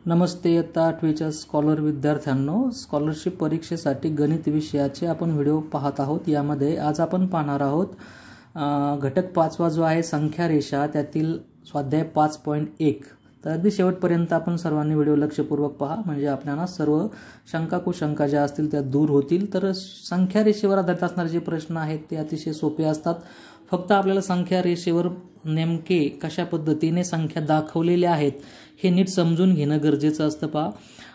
नमस्ते. इयत्ता 8वीच्या स्कॉलर विद्यार्थ्यांनो, स्कॉलरशिप परीक्षेसाठी गणित विषयाचे आपण व्हिडिओ पाहत आहोत. यामध्ये आज आपण पाहणार आहोत घटक 5वा जो आहे संख्या रेषा, त्यातील स्वाध्याय 5.1. तर अगदी शेवटपर्यंत आपण सर्वांनी व्हिडिओ लक्षपूर्वक पहा, म्हणजे आपल्याला सर्व शंका कुशंका ज्या असतील त्या दूर होतील. तर संख्या रेषेवर आधारित असणारे जे प्रश्न आहेत ते अतिशय सोपे असतात. फक्त आपल्याला संख्या रेषेवर नेमके कशा पद्धतीने संख्या दाखवलेल्या आहेत हे नीट समजून घेणं गरजेचं असतं. पहा,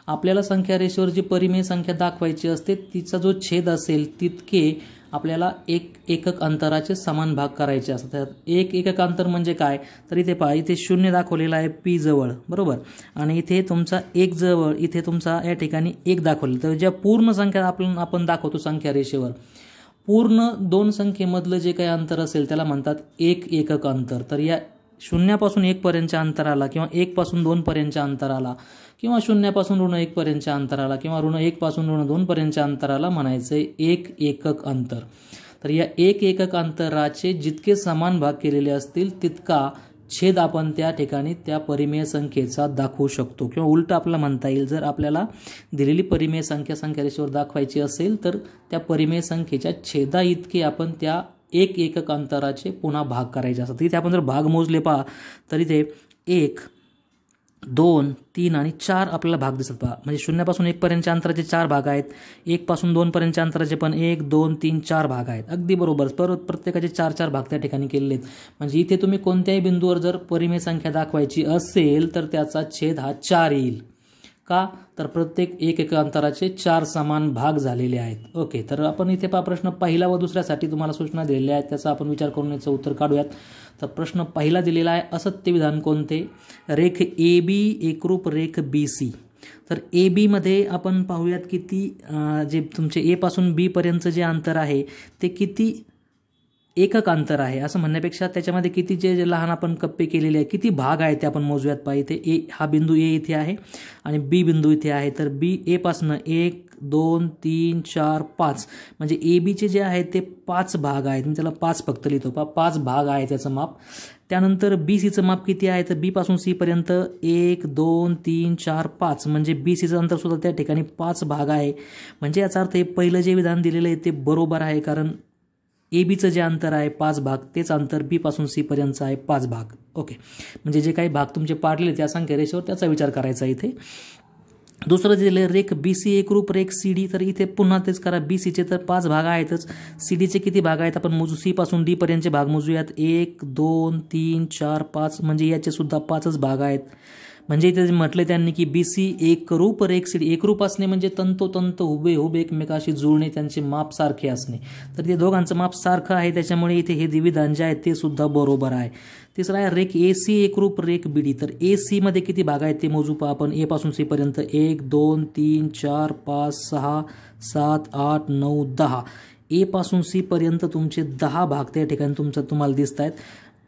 आपल्याला संख्या रेषेवर जी परिमेय संख्या दाखवायची असते तिचा जो छेद असेल तितके आपल्याला एक एकक अंतराचे समान भाग करायचे असतात. एक एकक अंतर म्हणजे काय, तर इथे पहा, इथे 0 दाखवलेला आहे पी जवळ, बरोबर, आणि इथे तुमचा 1 जवळ, इथे तुमचा या ठिकाणी 1 दाखवलेला. तर ज्या पूर्ण संख्या आपण दाखवतो संख्या रेषेवर, पूर्ण दोन संख्येमधलं जे काही अंतर असेल त्याला म्हणतात एक एकक अंतर. तर या 0 पासून 1 पर्यंतच्या अंतराला, किंवा 1 पासून 2 पर्यंतच्या अंतराला, किंवा 0 पासून ऋण 1 पर्यंतच्या अंतराला, किंवा ऋण 1 पासून ऋण 2 पर्यंतच्या अंतराला म्हणायचे एक एकक अंतर. तर या एक एकक अंतराचे जितके समान भाग केलेले असतील तितका छेद आपण त्या ठिकाणी त्या परिमेय संख्येचा दाखवू शकतो. किंवा उलट आपल्याला म्हणता येईल, जर आपल्याला दिलेली परिमेय संख्या रेषेवर दाखवायची असेल तर त्या परिमेय संख्येच्या छेदा इतके आपण त्या एक एकक अंतराचे पुन्हा भाग करायचे असतात. इथे आपण जर भाग मोजले पहा, तर इथे 1, 2, 3 आणि 4 आपल्याला भाग दिसत. पहा, म्हणजे 0 पासून 1 पर्यंतच्या अंतराचे 4 भाग आहेत. 1 पासून 2 पर्यंतच्या अंतराचे पण 1, 2, 3, 4 भाग आहेत. अगदी बरोबर, प्रत्येकाचे 4-4 भाग त्या ठिकाणी केलेले आहेत. म्हणजे इथे तुम्ही कोणत्याही बिंदूवर जर परिमेय संख्या दाखवायची असेल तर त्याचा छेद हा 4 येईल. का, तर प्रत्येक एक एक अंतराचे 4 समान भाग झालेले आहेत. ओके, तर आपण इथे पहा, प्रश्न पहिला व दुसऱ्यासाठी तुम्हाला सूचना दिलेल्या आहेत, त्याचा आपण विचार करून याचं उत्तर काढूयात. तर प्रश्न पहिला दिलेला आहे, असत्य विधान कोणते? रेख AB एकरूप रेख BC. तर AB मध्ये आपण पाहूयात किती जे तुमचे A पासून B पर्यंतचं जे अंतर आहे ते किती एकक अंतर आहे असं म्हणण्यापेक्षा त्याच्यामध्ये किती जे लहान आपण कप्पे केलेले आहे, किती भाग आहेत ते आपण मोजूयात. पहा, इथे A, हा बिंदू A इथे आहे आणि B बिंदू इथे आहे. तर A पासून 1, 2, 3, 4, 5 म्हणजे ABचे जे आहेत ते 5 भाग आहेत. मी त्याला 5 फक्त लिहितो. पहा, 5 भाग आहे त्याचं माप. त्यानंतर BCचं माप किती आहे, तर B पासून C पर्यंत 1, 2, 3, 4, 5 म्हणजे BCचं अंतर सुद्धा त्या ठिकाणी 5 भाग आहे. म्हणजे याचा अर्थ हे पहिलं जे विधान दिलेलं आहे ते बरोबर आहे, कारण ABचं जे अंतर आहे 5 भाग, तेच अंतर B पासून C पर्यंतचं आहे 5 भाग. ओके, म्हणजे जे काही भाग तुमचे पाडले त्या संख्या रेषेवर त्याचा विचार करायचा इथे. दुसरं दिलेलं रेख BC एकरूप रेख CD. तर इथे पुन्हा तेच करा, BCचे तर 5 भाग आहेतच, CDचे किती भाग आहेत आपण मोजू. C पासून D पर्यंतचे भाग मोजूयात. 1, 2, 3, 4, 5 म्हणजे याचे सुद्धा 5च भाग आहेत. म्हणजे इथे म्हटलं त्यांनी की BC एकरूप रेख CD. एकरूप असणे म्हणजे तंतोतंत हुबेहूब एकमेकाशी जुळणे, त्यांचे माप सारखे असणे. तर ते दोघांचं माप सारखं आहे, त्याच्यामुळे इथे हे विधान जे आहे ते सुद्धा बरोबर आहे. तिसरा आहे रेख AC एकरूप रेख BD. तर AC मध्ये किती भाग आहेत ते मोजू. पहा आपण, A पासून C पर्यंत 1, 2, 3, 4, 5, 6, 7, 8, 9, 10. A पासून C पर्यंत तुमचे 10 भाग त्या ठिकाणी तुम्हाला दिसत आहेत.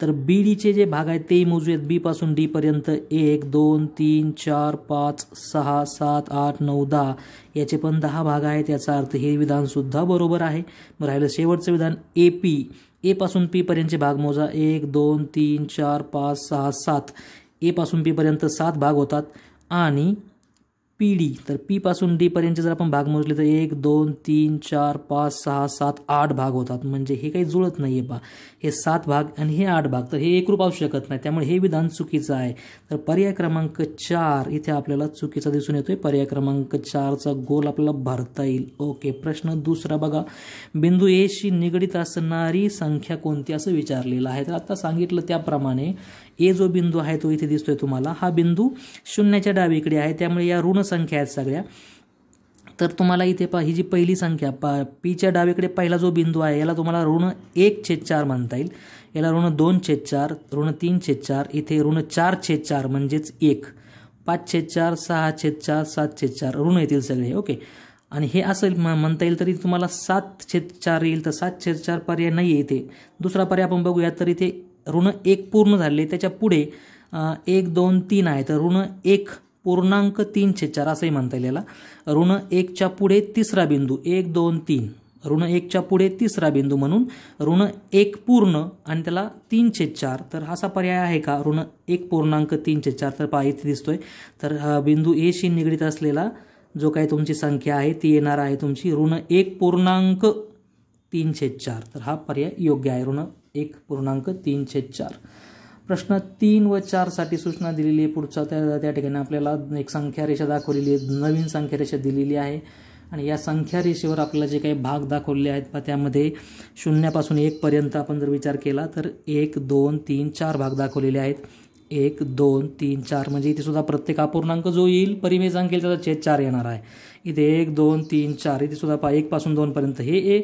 तर BDचे जे भाग आहेत ते मोजूयात. B पासून D पर्यंत 1, 2, 3, 4, 5, 6, 7, 8, 9, 10 याचे पण 10 भाग आहेत. याचा अर्थ हे विधान सुद्धा बरोबर आहे. राहिलं शेवटचं विधान AP. A पासून P पर्यंतचे भाग मोजा. 1, 2, 3, 4, 5, 6, 7. A पासून P पर्यंत 7 भाग होतात. आणि PD, तर P पासून D पर्यंतचे जर आपण भाग मोजले तर 1, 2, 3, 4, 5, 6, 7, 8 भाग होतात. म्हणजे हे काही जुळत नाहीये. पहा, हे 7 भाग आणि हे 8 भाग, तर हे एकरूप असू शकत नाही, त्यामुळे हे विधान चुकीचं आहे. तर पर्याय क्रमांक 4 इथे आपल्याला चुकीचा दिसून येतोय. पर्याय क्रमांक 4चा गोल आपल्याला भरता येईल. ओके, प्रश्न दुसरा बघा, बिंदू A शी निगडित असणारी संख्या कोणती असं विचारलेलं आहे. तर आता सांगितलं त्याप्रमाणे A जो बिंदू आहे तो इथे दिसतोय तुम्हाला, हा बिंदू 0च्या डावीकडे आहे, त्यामुळे या ऋण संख्या आहेत सगळ्या. तर तुम्हाला इथे पहा, ही जी पहिली संख्या Pच्या डावीकडे पहिला जो बिंदू आहे याला तुम्हाला ऋण 1/4 म्हणता येईल, याला ऋण 2/4, ऋण 3/4, इथे ऋण 4/4 म्हणजेच 1, 5/4, 6/4, 7/4 ऋण येतील सगळे. ओके, आणि हे असं म्हणता येईल तरी तुम्हाला 7/4 येईल. तर 7/4 पर्याय नाही आहे इथे. दुसरा पर्याय आपण बघूया. तर इथे ऋण 1 पूर्ण झाले, त्याच्या पुढे 1, 2, 3 आहे, तर ऋण 1.3/4 असंही म्हणता येईल याला. ऋण 1च्या पुढे तिसरा बिंदू 1, 2, 3. ऋण 1च्या पुढे तिसरा बिंदू म्हणून ऋण 1 पूर्ण आणि त्याला 3/4, तर असा पर्याय आहे का ऋण 1.3/4, तर पहा इथे दिसतोय. तर बिंदू ए शी निगडीत असलेला जो काही तुमची संख्या आहे ती येणार आहे तुमची ऋण 1.3/4, तर हा पर्याय योग्य आहे ऋण 1.3/4. प्रश्न 3 व 4 साठी सूचना दिलेली आहे. पुढचा त्या ठिकाणी आपल्याला एक संख्या रेषा दाखवलेली आहे, नवीन संख्या रेषा दिलेली आहे आणि या संख्या रेषेवर आपल्याला जे काही भाग दाखवले आहेत त्यामध्ये 0 पासून 1 पर्यंत आपण जर विचार केला तर 1, 2, 3, 4 भाग दाखवलेले आहेत. 1, 2, 3, 4 म्हणजे इथे सुद्धा प्रत्येक अपूर्णांक जो येईल परिमेय संख्येला त्याचा छेद 4 येणार आहे. इथे 1, 2, 3, 4 इथे सुद्धा 1 पासून 2 पर्यंत हे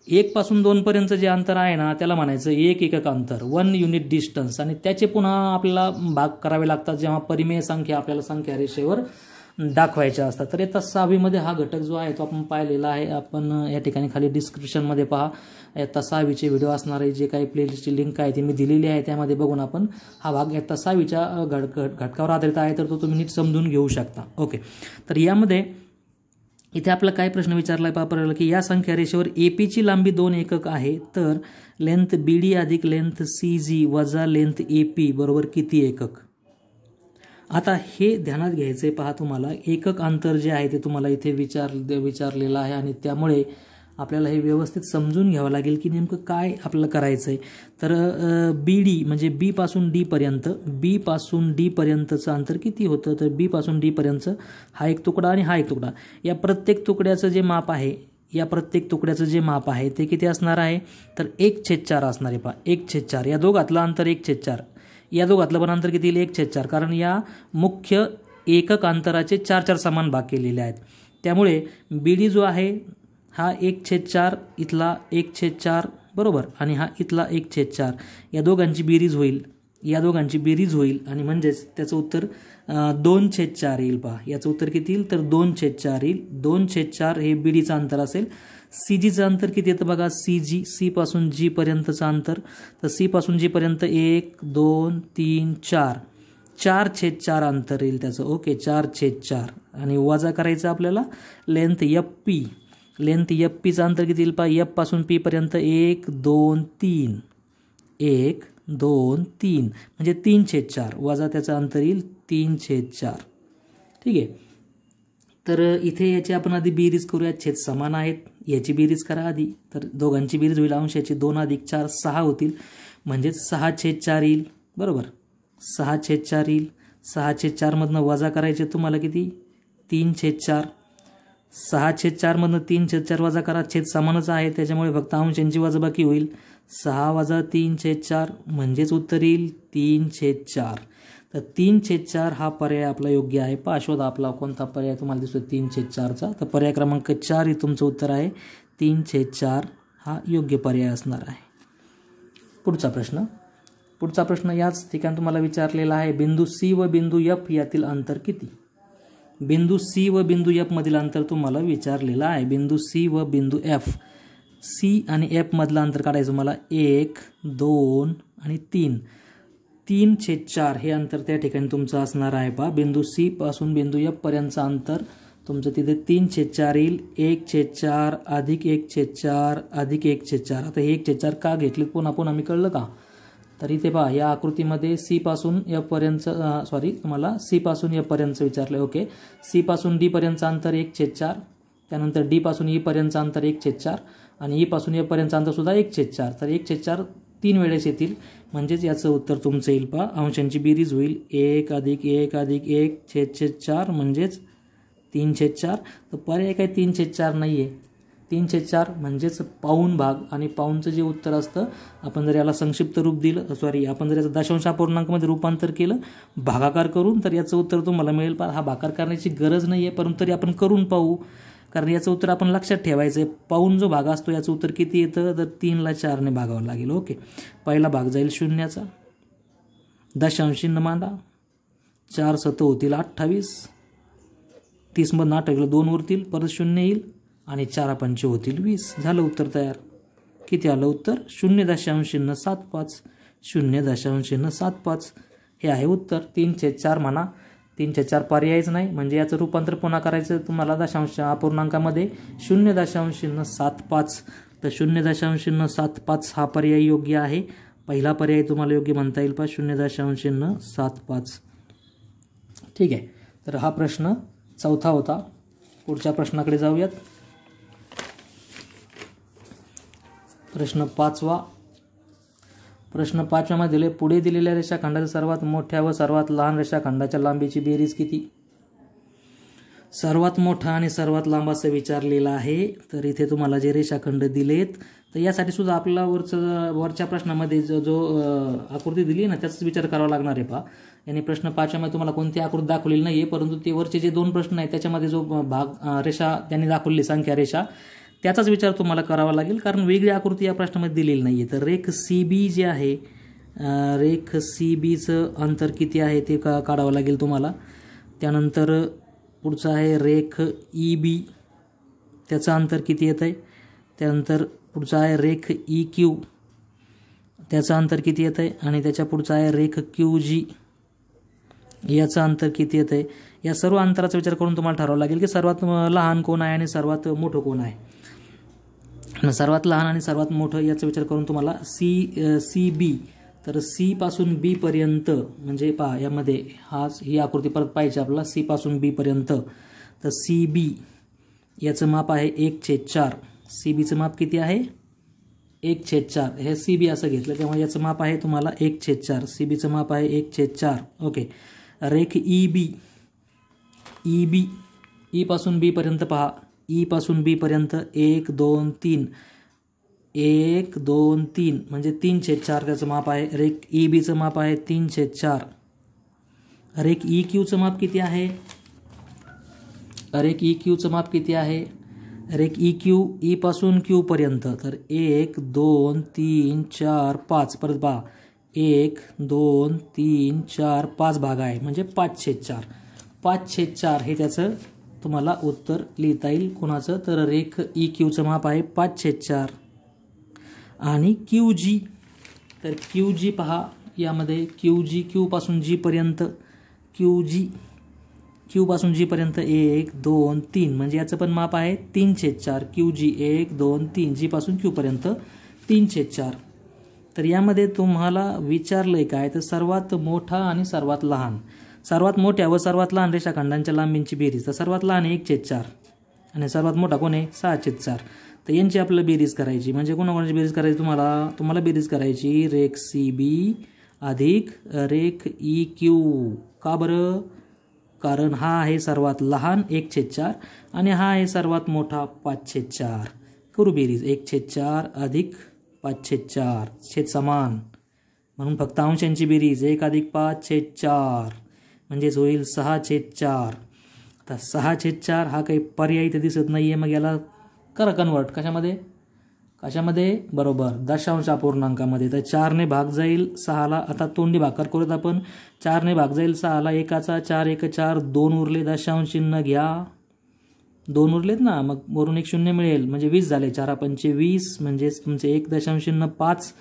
1 पासून 2 पर्यंत जे अंतर आहे ना त्याला म्हणायचं एक एकक अंतर, 1 युनिट डिस्टन्स. आणि त्याचे पुन्हा आपल्याला भाग करावे लागतात जेव्हा परिमेय संख्या आपल्याला संख्या रेषेवर दाखवायच्या असतात. तर इयत्ता 6वीमध्ये हा घटक जो आहे तो आपण पाहिलेला आहे. आपण या ठिकाणी खाली डिस्क्रिप्शनमध्ये पहा इयत्ता 6वीचे व्हिडिओ असणारे जे काही प्लेलिस्टची लिंक आहे ती मी दिलेली आहे, त्यामध्ये बघून आपण हा भाग इयत्ता 6वीच्या घटकावर आधारित आहे तर तो तुम्ही नीट समजून घेऊ शकता. ओके, तर यामध्ये इथे आपला काय प्रश्न विचारला आहे की या संख्या रेषेवर एपीची लांबी 2 एकक आहे तर लेंथ बीडी अधिक लेंथ सीजी वजा लेंथ एपी बरोबर किती एकक. आता हे ध्यानात घ्यायचे पहा, तुम्हाला एकक अंतर जे आहे ते तुम्हाला इथे विचारलेलं आहे आणि त्यामुळे आपल्याला हे व्यवस्थित समजून घ्यावं लागेल की नेमकं काय आपल्याला करायचं आहे. तर बीडी म्हणजे बी पासून डी पर्यंतचं अंतर किती होतं, तर बी पासून डी पर्यंत हा एक तुकडा आणि हा एक तुकडा, या प्रत्येक तुकड्याचं जे माप आहे ते किती असणार आहे तर 1/4 असणार आहे. पहा 1/4, या दोघातलं अंतर 1/4, या दोघातलं पण अंतर किती येईल 1/4, कारण या मुख्य एकक अंतराचे 4 समान भाग केलेले आहेत. त्यामुळे बीडी जो आहे हा 1/4, इथला 1/4 बरोबर आणि हा इथला 1/4, या दोघांची बेरीज होईल आणि म्हणजेच त्याचं उत्तर 2/4 येईल. पहा याचं उत्तर किती येईल तर 2/4 येईल. 2/4 हे बीडीचं अंतर असेल. सीजीचं अंतर किती येतं बघा, सी पासून जी पर्यंतचं अंतर, तर सी पासून जी पर्यंत 1, 2, 3, 4/4 अंतर येईल त्याचं. ओके, 4/4 आणि वजा करायचं आपल्याला लेंथ एफ पीचं अंतर किती येईल पहा, एफ पासून पी पर्यंत 1, 2, 3 म्हणजे 3/4 वजा त्याचं अंतर येईल 3/4. ठीक आहे, तर इथे याची आपण आधी बेरीज करूया. छेद समान आहेत, याची बेरीज करा आधी, तर दोघांची बेरीज होईल अंशाची 2 अधिक 4 6 होतील म्हणजेच 6/4 येईल बरोबर. 6/4 येईल. 6/4 मधनं वजा करायचे तुम्हाला किती 3/4. 6/4 मधनं 3/4 वजा करा, छेद समानच आहे त्याच्यामुळे फक्त अंशांची वजाबाकी होईल. 6 वजा 3/4 म्हणजेच उत्तर येईल 3/4. तर 3/4 हा पर्याय आपला योग्य आहे. पहा शोधा आपला कोणता पर्याय तुम्हाला दिसतो 3/4चा, तर पर्याय क्रमांक 4 हे तुमचं उत्तर आहे. 3/4 हा योग्य पर्याय असणार आहे. पुढचा प्रश्न याच ठिकाणी तुम्हाला विचारलेला आहे. बिंदू सी व बिंदू एफ यातील अंतर किती. बिंदू सी व बिंदू एफ मधील अंतर तुम्हाला विचारलेलं आहे. बिंदू सी व बिंदू एफ, सी आणि एफ मधलं अंतर काढायचं मला 1, 2 आणि 3/4 हे अंतर त्या ठिकाणी तुमचं असणार आहे. पहा बिंदू सी पासून बिंदू एफ पर्यंतचं अंतर तुमचं तिथे 3/4 येईल. 1/4 अधिक 1/4 अधिक 1/4. आता हे 1/4 का घेतले पुन्हा मी कळलं का, तर इथे पहा या आकृतीमध्ये सी पासून एफ पर्यंत तुम्हाला सी पासून एफ पर्यंत विचारले. ओके, सी पासून डी पर्यंतचं अंतर 1/4, त्यानंतर डी पासून ई पर्यंतचं अंतर 1/4 आणि ई पासून एफ पर्यंतचं अंतर सुद्धा 1/4. तर 1/4 3 वेळेस येतील म्हणजेच याचं उत्तर तुमचं येईल. पहा अंशांची बेरीज होईल 1 अधिक 1 अधिक 1/4 म्हणजेच 3/4. तर पर्याय काय 3/4 नाही आहे. 3/4 म्हणजेच पाऊण भाग, आणि पाऊणचं जे उत्तर असतं आपण जर याला संक्षिप्त रूप दिलं आपण जर याचं दशांश अपूर्णांकामध्ये रूपांतर केलं भागाकार करून तर याचं उत्तर तुम्हाला मिळेल. हा भागाकार करण्याची गरज नाही आहे परंतु तरी आपण करून पाहू, कारण याचं उत्तर आपण लक्षात ठेवायचं आहे. पाऊण जो भाग असतो याचं उत्तर किती येतं तर 3ला 4ने भागावं लागेल. ओके, पहिला भाग जाईल शून्याचा, दशांश चिन्ह मांडा, 4 7 होतील 28, 30 मधून 8 गेलं 2 उरतील, परत 0 येईल आणि 4 पंचे होतील 20. झालं उत्तर तयार. किती आलं उत्तर 0.75. 0.75 हे आहे उत्तर. 3/4 म्हणा, 3/4 पर्यायच नाही, म्हणजे याचं रूपांतर पुन्हा करायचं तुम्हाला दशांश अपूर्णांकामध्ये 0.075. तर 0.075 हा पर्याय योग्य आहे. पहिला पर्याय तुम्हाला योग्य म्हणता येईल 0.075. ठीक आहे. तर हा प्रश्न चौथा होता. पुढच्या प्रश्नाकडे जाऊयात. प्रश्न 5वा. प्रश्न 5व्या मध्ये दिले, पुढे दिलेल्या रेषाखंडाच्या सर्वात मोठ्या व सर्वात लहान रेषाखंडाच्या लांबीची बेरीज किती? सर्वात मोठा आणि सर्वात लांब असं विचारलेलं आहे. तर इथे तुम्हाला जे रेषाखंड दिलेत, तर यासाठी सुद्धा आपल्याला वरच्या प्रश्नामध्ये जो आकृती दिली ना त्याचाच विचार करावा लागणार आहे. पहा, याने प्रश्न 5व्या मध्ये तुम्हाला कोणती आकृती दाखवलेली नाही आहे, परंतु ते वरचे जे 2 प्रश्न आहेत त्याच्यामध्ये जो भाग रेषा त्यांनी दाखवली संख्या रेषा त्याचाच विचार तुम्हाला करावा लागेल, कारण वेगळी आकृती या प्रश्नामध्ये दिलेली नाही आहे. तर रेख CB जे आहे, रेख CBचं अंतर किती आहे ते काढावं लागेल तुम्हाला. त्यानंतर पुढचं आहे रेख EB, त्याचं अंतर किती येतं आहे. त्यानंतर पुढचं आहे रेख EQ, त्याचं अंतर किती येतं आहे. आणि त्याच्या पुढचं आहे रेख QG, याचं अंतर किती येतं आहे. या सर्व अंतराचा विचार करून तुम्हाला ठरवावं लागेल की सर्वात लहान कोण आहे आणि सर्वात मोठं कोण आहे. सर्वात लहान आणि सर्वात मोठं याचा विचार करून तुम्हाला CB, तर C पासून B पर्यंत, म्हणजे पहा यामध्ये ही आकृती परत पाहिजे आपल्याला, C पासून B पर्यंत. तर CB याचं माप आहे 1/4. CBचं माप किती आहे? 1/4. हे CB असं घेतलं त्यामुळे याचं माप आहे तुम्हाला 1/4. CBचं माप आहे 1/4. ओके. रेख EB, E पासून B पर्यंत पहा, E पासून B पर्यंत 1 2 3 1 2 3 म्हणजे 3/4 त्याचं माप आहे. रेख EBचं माप आहे 3/4. रेख EQचं माप किती आहे? रेख EQचं माप किती आहे? रेख EQ, E पासून Q पर्यंत, तर 1 2 3 4 5, परत पहा 1 2 3 4 5 भाग आहे, म्हणजे 5/4. 5/4 हे त्याचं तुम्हाला उत्तर लिहिता येईल. कोणाचं? तर रेख EQचं माप आहे 5/4. आणि QG, तर QG पहा यामध्ये QG, Q पासून G पर्यंत, Q पासून G पर्यंत 1 2 3 म्हणजे याचं पण माप आहे 3/4. QG 1 2 3, G पासून Q पर्यंत 3/4. तर यामध्ये तुम्हाला विचारलंय काय, तर सर्वात मोठा आणि सर्वात लहान, सर्वात मोठ्या व सर्वात लहान रेषाखंडांच्या लांबींची बेरीज. तर सर्वात लहान 1/4 आणि सर्वात मोठा कोण आहे? 6/4. तर यांची आपल्याला बेरीज करायची, म्हणजे कोणाकोणाची बेरीज करायची तुम्हाला बेरीज करायची रेख CB अधिक रेख EQ. का बरं? कारण हा आहे सर्वात लहान 1/4 आणि हा आहे सर्वात मोठा 5/4. करू बेरीज. 1/4 अधिक 5/4 छेद समान, म्हणून फक्त अंशांची बेरीज 1 अधिक 5/4 म्हणजेच होईल 6/4. आता 6/4 हा काही पर्याय इथे दिसत नाही आहे, मग याला करा कन्वर्ट. कशामध्ये? बरोबर, दशांश अपूर्णांकामध्ये. तर 4ने भाग जाईल 6ला. आता तोंडी भागाकार करूत आपण. 4ने भाग जाईल 6ला, 1चा 4 1 4, 2 उरले, दशांश चिन्ह घ्या, 2 उरलेत ना, मग वरून 1 0 मिळेल, म्हणजे 20 झाले. 4 पंचे 20 म्हणजे तुमचे 1.05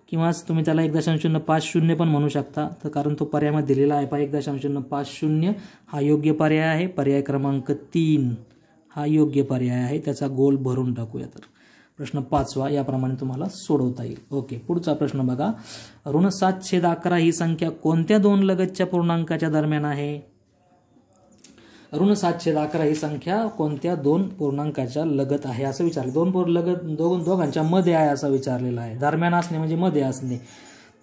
किंवा तुम्ही त्याला 1.50 पण म्हणू शकता. तर कारण तो पर्यायामध्ये दिलेला आहे 1.50 हा योग्य पर्याय आहे. पर्याय क्रमांक 3 हा योग्य पर्याय आहे. त्याचा गोल भरून टाकूया. तर प्रश्न 5वा याप्रमाणे तुम्हाला सोडवता येईल. ओके. पुढचा प्रश्न बघा. ऋण 7/11 ही संख्या कोणत्या 2 लगतच्या पूर्णांकाच्या दरम्यान आहे? ऋण 7/11 ही संख्या कोणत्या 2 पूर्णांकाच्या लगत आहे असं विचारलं. दोघांच्या मध्ये आहे असं विचारलेलं आहे. दरम्यान असणे म्हणजे मध्ये असणे.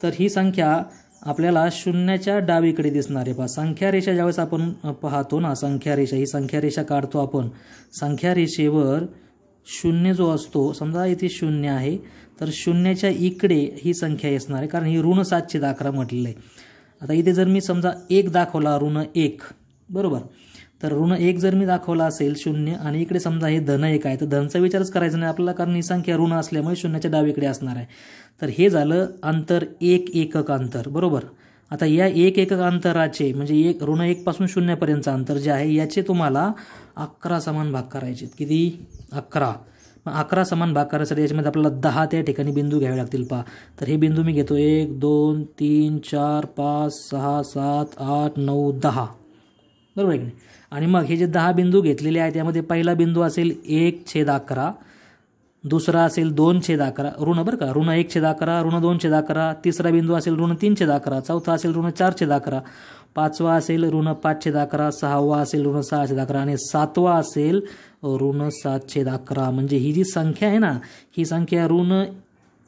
तर ही संख्या आपल्याला शून्याच्या डावीकडे दिसणार आहे. पहा, संख्या रेषा ज्यावेळेस आपण पाहतो ना, ही संख्या रेषा काढतो आपण, संख्या रेषेवर 0 जो असतो, समजा इथे 0 आहे, तर 0च्या इकडे ही संख्या असणार आहे, कारण ही ऋण 7/11 म्हटलेलं आहे. आता इथे जर मी समजा 1 दाखवला, ऋण 1, बरोबर, तर ऋण 1 जर मी दाखवला असेल 0 आणि इकडे समजा हे धन 1 आहे, तर धनचा विचारच करायचा नाही आपल्याला, कारण ही संख्या ऋण असल्यामुळे 0च्या डावीकडे असणार आहे. तर हे झालं अंतर 1 एकक अंतर, बरोबर. आता या 1 एकक अंतराचे म्हणजे ऋण 1 पासून 0 पर्यंतचं अंतर जे आहे याचे तुम्हाला 11 समान भाग करायचे. किती? 11. मग 11 समान भाग करायसाठी याच्यामध्ये आपल्याला 10 त्या ठिकाणी बिंदू घ्यावे लागतील. पहा, तर हे बिंदू मी घेतो 1 2 3 4 5 6 7 8 9 10. बरोबर आहे की नाही. आणि मग हे जे 10 बिंदू घेतलेले आहेत त्यामध्ये पहिला बिंदू असेल 1/11, दुसरा असेल 2/11 ऋण बरं का, ऋण 1/11, ऋण 2/11, तिसरा बिंदू असेल ऋण 3/11, चौथा असेल ऋण 4/11, पाचवा असेल ऋण 5/11, सहावा असेल ऋण 6/11 आणि सातवा असेल ऋण 7/11. म्हणजे ही जी संख्या आहे ना, ही संख्या ऋण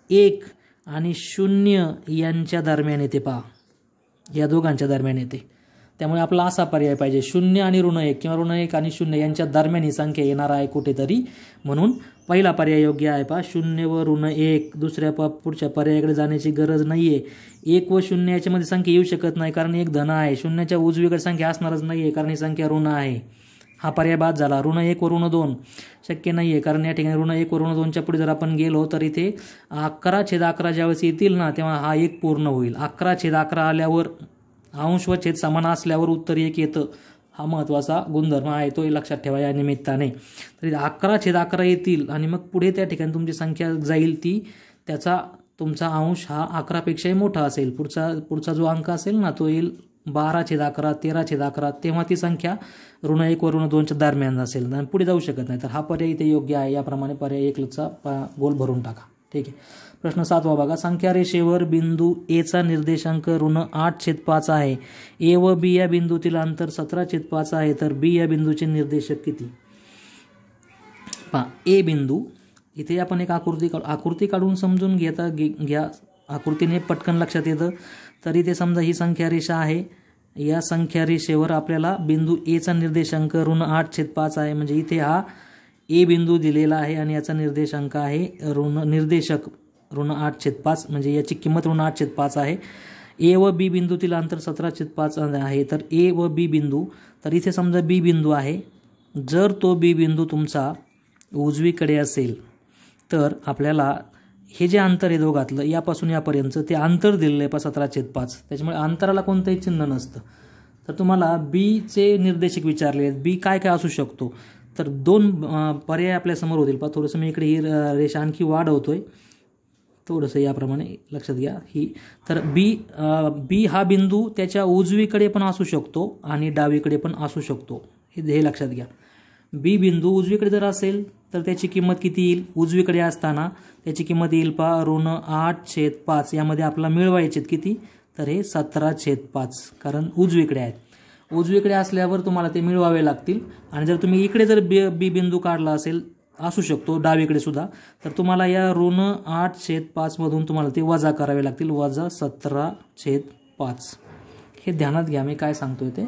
1 आणि 0 यांच्या दरम्यान येते. पहा, या दोघांच्या दरम्यान येते. त्यामुळे आपला असा पर्याय पाहिजे 0 आणि ऋण 1 किंवा ऋण 1 आणि 0 यांच्या दरम्यान ही संख्या येणार आहे कुठेतरी. म्हणून पहिला पर्याय योग्य आहे. पहा, 0 व ऋण 1. दुसऱ्या पुढच्या पर्यायाकडे जाण्याची गरज नाही आहे. 1 व 0 याच्यामध्ये संख्या येऊ शकत नाही कारण एक धन आहे. 0च्या उजवीकडे संख्या असणारच नाही आहे कारण ही संख्या ऋण आहे. हा पर्याय बाद झाला. ऋण 1 व ऋण 2 शक्य नाही आहे कारण या ठिकाणी ऋण 1 व ऋण 2च्या पुढे जर आपण गेलो तर इथे 11/11 ज्यावेळेस येतील ना तेव्हा हा 1 पूर्ण होईल. 11/11 आल्यावर अंश व छेद समान असल्यावर उत्तर 1 येतं. हा महत्त्वाचा गुणधर्म आहे, तो लक्षात ठेवा या निमित्ताने. तरी 11/11 येतील आणि मग पुढे त्या ठिकाणी तुमची संख्या जाईल ती त्याचा तुमचा अंश हा 11पेक्षाही मोठा असेल. पुढचा जो अंक असेल ना तो येईल 12/11, 13/11. तेव्हा ती संख्या ऋण 1 व ऋण 2च्या दरम्यान असेल आणि पुढे जाऊ शकत नाही. तर हा पर्याय इथे योग्य आहे. याप्रमाणे पर्याय 1चा गोल भरून टाका. ठीक आहे. प्रश्न 7वा बघा. संख्या रेषेवर बिंदू एचा निर्देशांक ऋण 8/5 आहे. ए व बी या बिंदूतील अंतर 17/5 आहे. तर बी या बिंदूचे निर्देशक किती? पहा, ए बिंदू इथे आपण एक आकृती काढून समजून घ्या. आकृतीने पटकन लक्षात येतं. तर इथे समजा ही संख्या रेषा आहे. या संख्या रेषेवर आपल्याला बिंदू एचा निर्देशांक ऋण 8/5 आहे. म्हणजे इथे हा ए बिंदू दिलेला आहे आणि याचा निर्देशांक आहे निर्देशक ऋण 8/5. म्हणजे याची किंमत ऋण 8/5 आहे. ए व बी बिंदूतील अंतर 17/5 आहे. तर ए व बी बिंदू, तर इथे समजा बी बिंदू आहे. जर तो बी बिंदू तुमचा उजवीकडे असेल तर आपल्याला हे जे अंतर आहे दोघातलं यापासून यापर्यंत ते अंतर दिलेलं आहे 17/5. त्याच्यामुळे अंतराला कोणतंही चिन्ह नसतं. तर तुम्हाला बीचे निर्देशक विचारले आहेत. बी काय काय असू शकतो? तर 2 पर्याय आपल्यासमोर होतील. पहा, थोडंसं मी इकडे ही रेषा आणखी वाढवतोय थोडंसं, याप्रमाणे लक्षात घ्या. तर बी हा बिंदू त्याच्या उजवीकडे पण असू शकतो आणि डावीकडे पण असू शकतो. हे लक्षात घ्या. बी बिंदू उजवीकडे जर असेल तर त्याची किंमत किती येईल? उजवीकडे असताना त्याची किंमत येईल पहा ऋण 8/5. यामध्ये आपल्याला मिळवायचे किती? तर हे 17/5 कारण उजवीकडे आहेत. उजवीकडे असल्यावर तुम्हाला ते मिळवावे लागतील. आणि जर तुम्ही इकडे जर बी बिंदू काढला असेल, असू शकतो डावीकडे सुद्धा, तर तुम्हाला या ऋण 8/5 मधून तुम्हाला ते वजा करावे लागतील. वजा 17/5. हे ध्यानात घ्या मी काय सांगतोय ते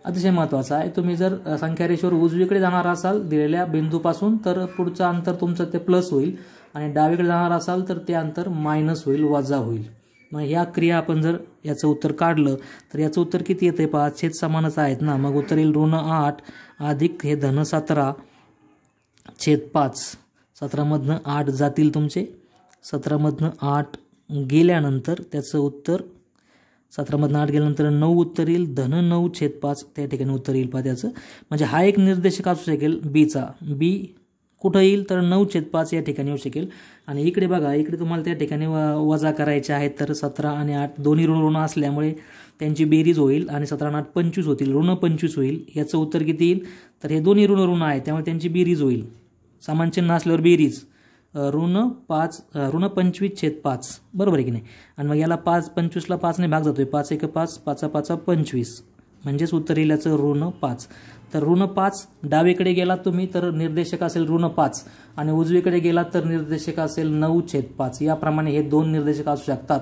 अतिशय महत्त्वाचं आहे. तुम्ही जर संख्या रेषेवर उजवीकडे जाणार असाल दिलेल्या बिंदूपासून तर पुढचं अंतर तुमचं ते प्लस होईल आणि डावीकडे जाणार असाल तर ते अंतर मायनस होईल, वजा होईल. मग ह्या क्रिया आपण जर याचं उत्तर काढलं तर याचं उत्तर किती येते? 5 छेद समानच आहेत ना. मग उत्तर येईल ऋण 8 अधिक हे धन 17/5. 17मधनं 8 जातील तुमचे. 17मधनं 8 गेल्यानंतर त्याचं उत्तर 17मधनं 8 गेल्यानंतर 9 उत्तर येईल. धन 9/5 त्या ठिकाणी उत्तर येईल पहा त्याचं. म्हणजे हा एक निर्देशक असू शकेल बीचा. बी कुठं येईल तर 9/5 या ठिकाणी येऊ शकेल. आणि इकडे बघा, इकडे तुम्हाला त्या ठिकाणी वजा करायचे आहेत. तर 17 आणि 8 दोन्ही ऋण असल्यामुळे त्यांची बेरीज होईल आणि 17 आणि 8 25 होतील. ऋण 25 होईल. याचं उत्तर किती येईल? तर हे दोन्ही ऋण आहे त्यामुळे त्यांची बेरीज होईल. समान चिन्ह असल्यावर बेरीज ऋण 25/5 बरोबर आहे की नाही. आणि मग याला 25ला 5ने भाग जातोय. 5 1 5, 5 5 25 म्हणजेच उत्तर येईल याचं ऋण 5. तर ऋण 5 डावीकडे गेलात तुम्ही तर निर्देशक असेल ऋण 5 आणि उजवीकडे गेलात तर निर्देशक असेल 9/5. याप्रमाणे हे 2 निर्देशक असू शकतात.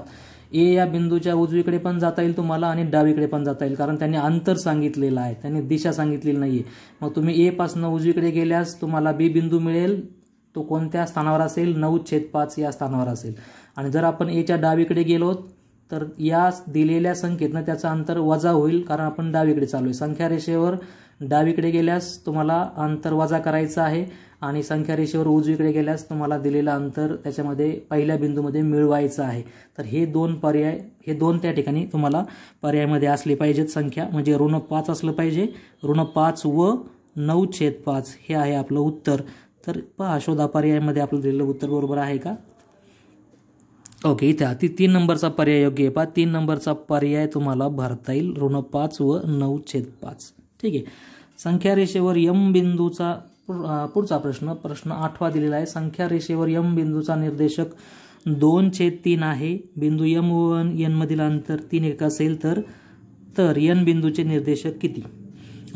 ए या बिंदूच्या उजवीकडे पण जाता येईल तुम्हाला आणि डावीकडे पण जाता येईल कारण त्यांनी अंतर सांगितलेलं आहे, त्यांनी दिशा सांगितलेली नाहीये. मग तुम्ही ए पासून उजवीकडे गेल्यास तुम्हाला बी बिंदू मिळेल. तो कोणत्या स्थानावर असेल? 9/5 या स्थानावर असेल. आणि जर आपण एच्या डावीकडे गेलो तर या दिलेल्या संख्येतनं त्याचं अंतर वजा होईल कारण आपण डावीकडे चालू आहे. संख्या रेषेवर डावीकडे गेल्यास तुम्हाला अंतर वजा करायचं आहे आणि संख्या रेषेवर उजवीकडे गेल्यास तुम्हाला दिलेलं अंतर त्याच्यामध्ये पहिल्या बिंदूमध्ये मिळवायचं आहे. तर हे 2 पर्याय, हे 2 त्या ठिकाणी तुम्हाला पर्यायामध्ये असले पाहिजेत संख्या. म्हणजे ऋण 5 असलं पाहिजे. ऋण 5 व 9/5 हे आहे आपलं उत्तर. तर पहा शोधा पर्यायामध्ये आपलं दिलेलं उत्तर बरोबर आहे का? ओके, इथे 3 नंबरचा पर्याय योग्य आहे. पहा 3 नंबरचा पर्याय तुम्हाला भरता येईल ऋण 5 व 9/5. ठीक आहे. संख्या रेषेवर यम बिंदूचा पुढचा प्रश्न 8वा दिलेला आहे. संख्या रेषेवर यम बिंदूचा निर्देशक 2/3 आहे. बिंदू यम व एन मधील अंतर 3 एकक असेल तर एन बिंदूचे निर्देशक किती.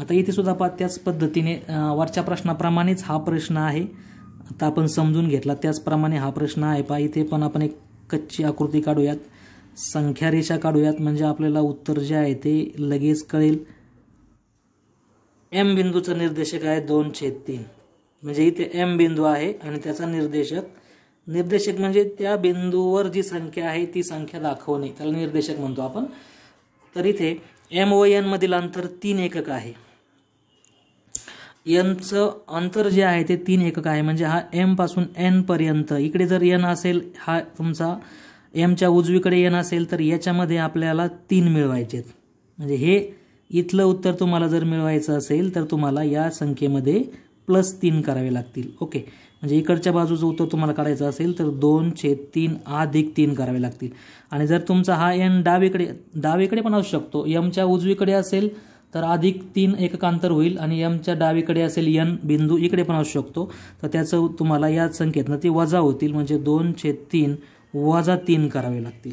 आता इथे सुद्धा त्याच पद्धतीने वरच्या प्रश्नाप्रमाणेच हा प्रश्न आहे. आता आपण समजून घेतला त्याचप्रमाणे हा प्रश्न आहे. पहा इथे पण आपण एक कच्ची आकृती काढूयात, संख्या रेषा काढूयात, म्हणजे आपल्याला उत्तर जे आहे ते लगेच कळेल. एम बिंदूचा निर्देशक आहे 2/3, म्हणजे इथे एम बिंदू आहे आणि त्याचा निर्देशक म्हणजे त्या बिंदूवर जी संख्या आहे ती संख्या दाखवणे, त्याला निर्देशक म्हणतो आपण. तर इथे एम व एन मधील अंतर 3 एकक आहे. एनचं अंतर जे आहे ते 3 एकक आहे, म्हणजे हा एम पासून एन पर्यंत. इकडे जर एन असेल, हा तुमचा एमच्या उजवीकडे एन असेल, तर याच्यामध्ये आपल्याला 3 मिळवायचे. म्हणजे हे इथलं उत्तर तुम्हाला जर मिळवायचं असेल तर तुम्हाला या संख्येमध्ये +3 करावे लागतील. ओके, म्हणजे इकडच्या बाजूचं उत्तर तुम्हाला काढायचं असेल तर 2/3 + 3 करावे लागतील. आणि जर तुमचा हा एन डावीकडे पण असू शकतो, एमच्या उजवीकडे असेल तर +3 एकक अंतर होईल, आणि एमच्या डावीकडे असेल एन बिंदू इकडे पण असू शकतो, तर त्याचं तुम्हाला या संख्येतनं ते वजा होतील, म्हणजे 2/3 - 3 करावे लागतील.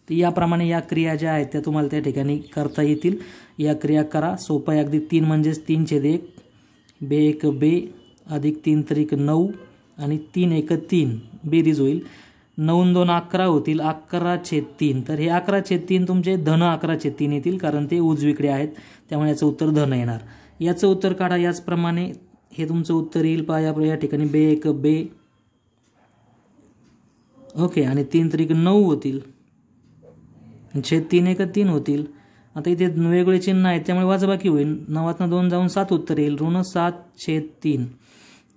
तर याप्रमाणे या क्रिया ज्या आहेत त्या तुम्हाला त्या ठिकाणी करता येतील. या क्रिया करा, सोपं आहे अगदी. 3 म्हणजेच 3/1, बे 1 बे, अधिक 3 त्रिक 9 आणि 3 1 3, बेरीज होईल 9 2 11 होतील, 11/3. तर हे 11/3 तुमचे धन 11/3 येतील, कारण ते उजवीकडे आहेत, त्यामुळे याचं उत्तर धन येणार. याचं उत्तर काढा याचप्रमाणे. हे तुमचं उत्तर येईल पहा या ठिकाणी बे 1 बे, ओके, आणि 3 त्रिक 9 होतील, 3 1 3 होतील. आता इथे वेगळे चिन्ह आहेत त्यामुळे वजाबाकी होईल. 9तनं 2 जाऊन 7 उत्तर येईल, -7/3.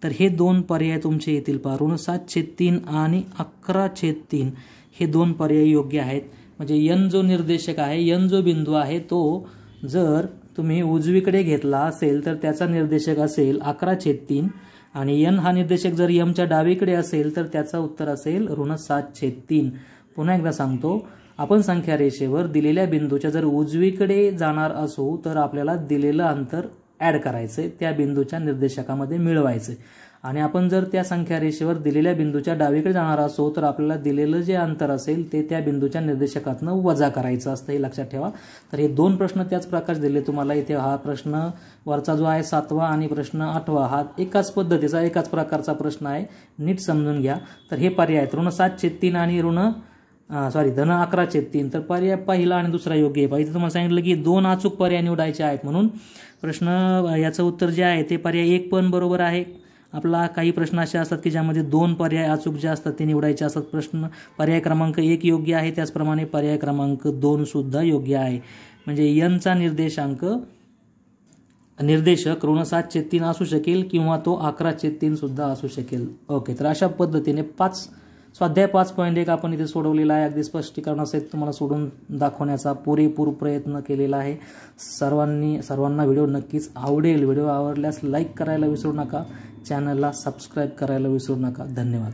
तर हे 2 पर्याय तुमचे येतील पहा, -7/3 आणि 11/3 हे 2 पर्याय योग्य आहेत. म्हणजे एन जो निर्देशक आहे, एन जो बिंदू आहे, तो जर तुम्ही उजवीकडे घेतला असेल तर त्याचा निर्देशक असेल 11/3, आणि एन हा निर्देशक जर एमच्या डावीकडे असेल तर त्याचा उत्तर असेल -7/3. पुन्हा एकदा सांगतो, आपण संख्या रेषेवर दिलेल्या बिंदूच्या जर उजवीकडे जाणार असू तर आपल्याला दिलेलं अंतर ॲड करायचं, त्या बिंदूच्या निर्देशकामध्ये मिळवायचं. आणि आपण जर त्या संख्या रेषेवर दिलेल्या बिंदूच्या डावीकडे जाणार असो तर आपल्याला दिलेलं जे अंतर असेल ते त्या बिंदूच्या निर्देशकातनं वजा करायचं असतं, हे लक्षात ठेवा. तर हे 2 प्रश्न त्याच प्रकारे दिले तुम्हाला. इथे हा प्रश्न वरचा जो आहे 7वा आणि प्रश्न 8वा हा एकाच पद्धतीचा एकाच प्रकारचा प्रश्न आहे, नीट समजून घ्या. तर हे पर्याय आहेत -7/3 आणि धन 11/3. तर पर्याय पहिला आणि दुसरा योग्य आहे. इथे तुम्हाला सांगितलं की 2 अचूक पर्याय निवडायचे आहेत, म्हणून प्रश्न याचं उत्तर जे आहे ते पर्याय 1 पण बरोबर आहे. आपला काही प्रश्न असे असतात की ज्यामध्ये 2 पर्याय अचूक जे असतात ते निवडायचे असतात. पर्याय क्रमांक 1 योग्य आहे, त्याचप्रमाणे पर्याय क्रमांक 2 सुद्धा योग्य आहे. म्हणजे एनचा निर्देशक -7/3 असू शकेल किंवा तो 11/3 सुद्धा असू शकेल. ओके, तर अशा पद्धतीने स्वाध्याय 5.1 आपण इथे सोडवलेला आहे. अगदी स्पष्टीकरणासहित तुम्हाला सोडून दाखवण्याचा पुरेपूर प्रयत्न केलेला आहे. सर्वांना व्हिडिओ नक्कीच आवडेल. व्हिडिओ आवडल्यास लाईक करायला विसरू नका, चॅनलला सबस्क्राईब करायला विसरू नका. धन्यवाद.